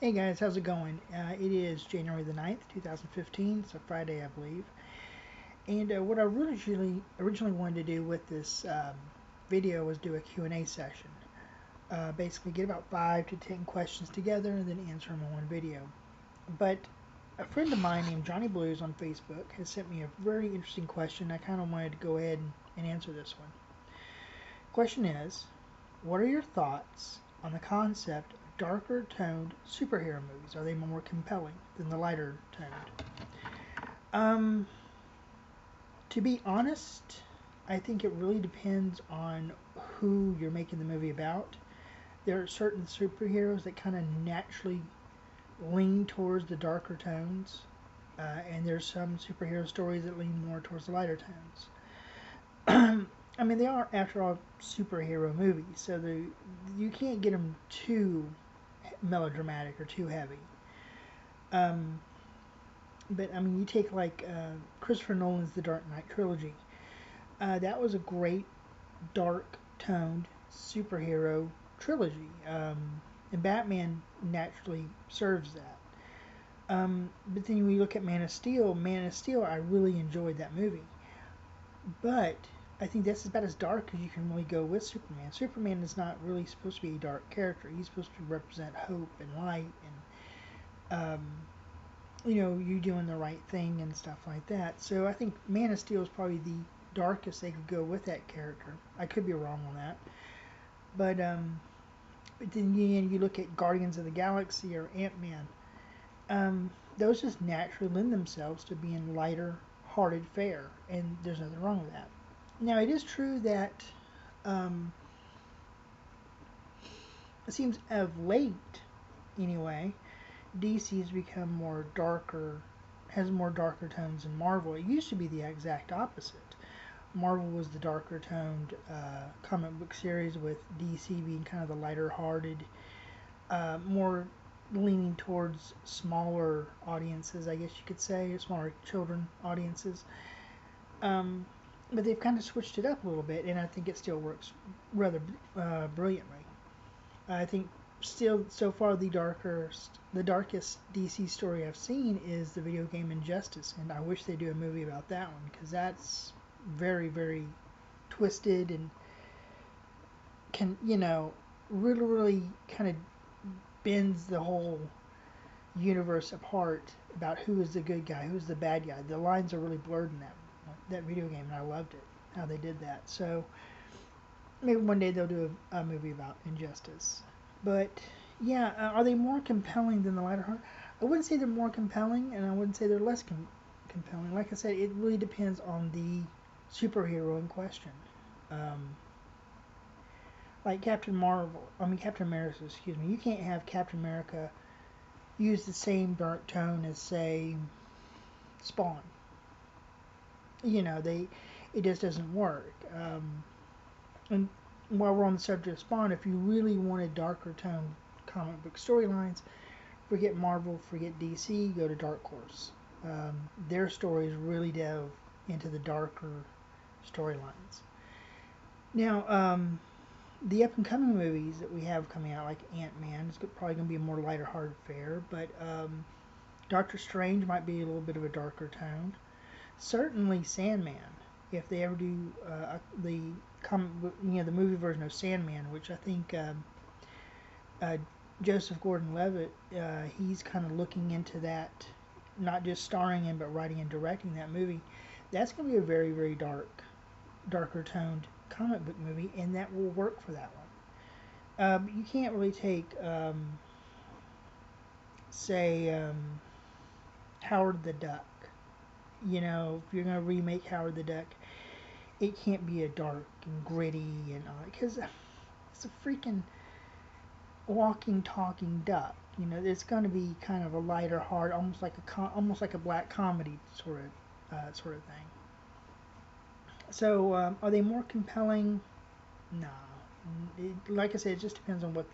Hey guys, how's it going? It is January the 9th, 2015. It's a Friday, I believe. And what I originally wanted to do with this video was do a Q&A session. Basically get about 5 to 10 questions together and then answer them in one video. But a friend of mine named Johnny Blues on Facebook has sent me a very interesting question. I kind of wanted to go ahead and answer this one. Question is, what are your thoughts on the concept of darker toned superhero movies? Are they more compelling than the lighter toned? Um, to be honest, I think it really depends on who you're making the movie about. There are certain superheroes that kind of naturally lean towards the darker tones, and there's some superhero stories that lean more towards the lighter tones. I mean, they are, after all, superhero movies, so you can't get them too melodramatic or too heavy. Um, but I mean, you take like Christopher Nolan's The Dark Knight trilogy. That was a great dark toned superhero trilogy, and Batman naturally serves that. But then when you look at Man of Steel, I really enjoyed that movie. But I think that's about as dark as you can really go with Superman. Superman is not really supposed to be a dark character. He's supposed to represent hope and light and you doing the right thing and stuff like that. So I think Man of Steel is probably the darkest they could go with that character. I could be wrong on that, but but then you look at Guardians of the Galaxy or Ant-Man. Those just naturally lend themselves to being lighter hearted fare, and there's nothing wrong with that. Now, it is true that um, it seems of late, anyway, DC has become more darker, has more darker tones than Marvel. It used to be the exact opposite. Marvel was the darker toned comic book series, with DC being kind of the lighter hearted, more leaning towards smaller audiences, I guess you could say, smaller children audiences. Um, but they've kind of switched it up a little bit, and I think it still works rather brilliantly. I think still so far the darkest DC story I've seen is the video game Injustice, and I wish they do a movie about that one because that's very twisted and can really kind of bends the whole universe apart about who is the good guy, who's the bad guy. The lines are really blurred in that video game, and I loved it how they did that. So maybe one day they'll do a movie about Injustice. But yeah, are they more compelling than the lighter heart? I wouldn't say they're more compelling, and I wouldn't say they're less compelling. Like I said, it really depends on the superhero in question. Um, like Captain America, excuse me. You can't have Captain America use the same dark tone as, say, Spawn. It just doesn't work. And while we're on the subject of Spawn, if you really wanted darker tone comic book storylines, forget Marvel, forget DC, go to Dark Horse. Their stories really delve into the darker storylines. Now, the up and coming movies that we have coming out, like Ant-Man, is probably going to be a more lighter hearted fare, but Doctor Strange might be a little bit of a darker tone. Certainly Sandman, if they ever do the the movie version of Sandman, which I think uh, Joseph Gordon-Levitt, he's kind of looking into that, not just starring in but writing and directing that movie. That's going to be a very darker toned comic book movie, and that will work for that one. You can't really take, say, Howard the Duck. If you're going to remake Howard the Duck, it can't be a dark and gritty and all that, because it's a freaking walking, talking duck. It's going to be kind of a lighter heart, almost like a black comedy sort of thing. So, are they more compelling? No. Like I said, it just depends on what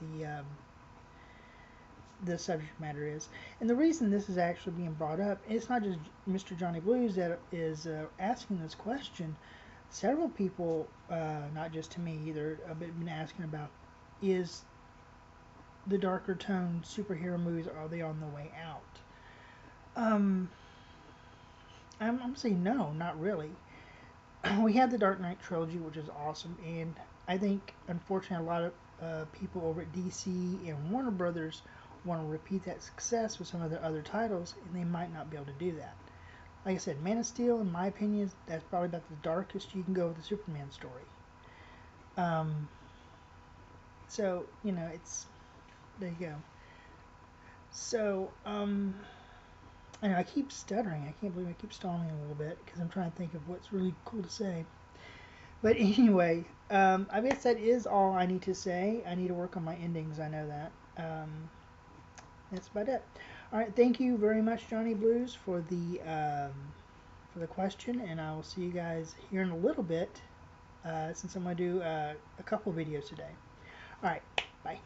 the subject matter is. And the reason this is actually being brought up, it's not just Mr. Johnny Blues that is asking this question. Several people, not just to me either, have been asking about, is the darker toned superhero movies, are they on the way out? Um, I'm saying no, not really. We had the Dark Knight trilogy, which is awesome, and I think unfortunately a lot of people over at DC and Warner Brothers want to repeat that success with some of their other titles, and they might not be able to do that. Like I said, Man of Steel, in my opinion, that's probably about the darkest you can go with a Superman story. Um, so it's there you go. So I know I keep stuttering. I can't believe I keep stalling a little bit because I'm trying to think of what's really cool to say. But anyway, I guess that is all I need to say. I need to work on my endings. I know that. That's about it. All right. Thank you very much, Johnny Blues, for the question, and I will see you guys here in a little bit, since I'm going to do a couple videos today. All right. Bye.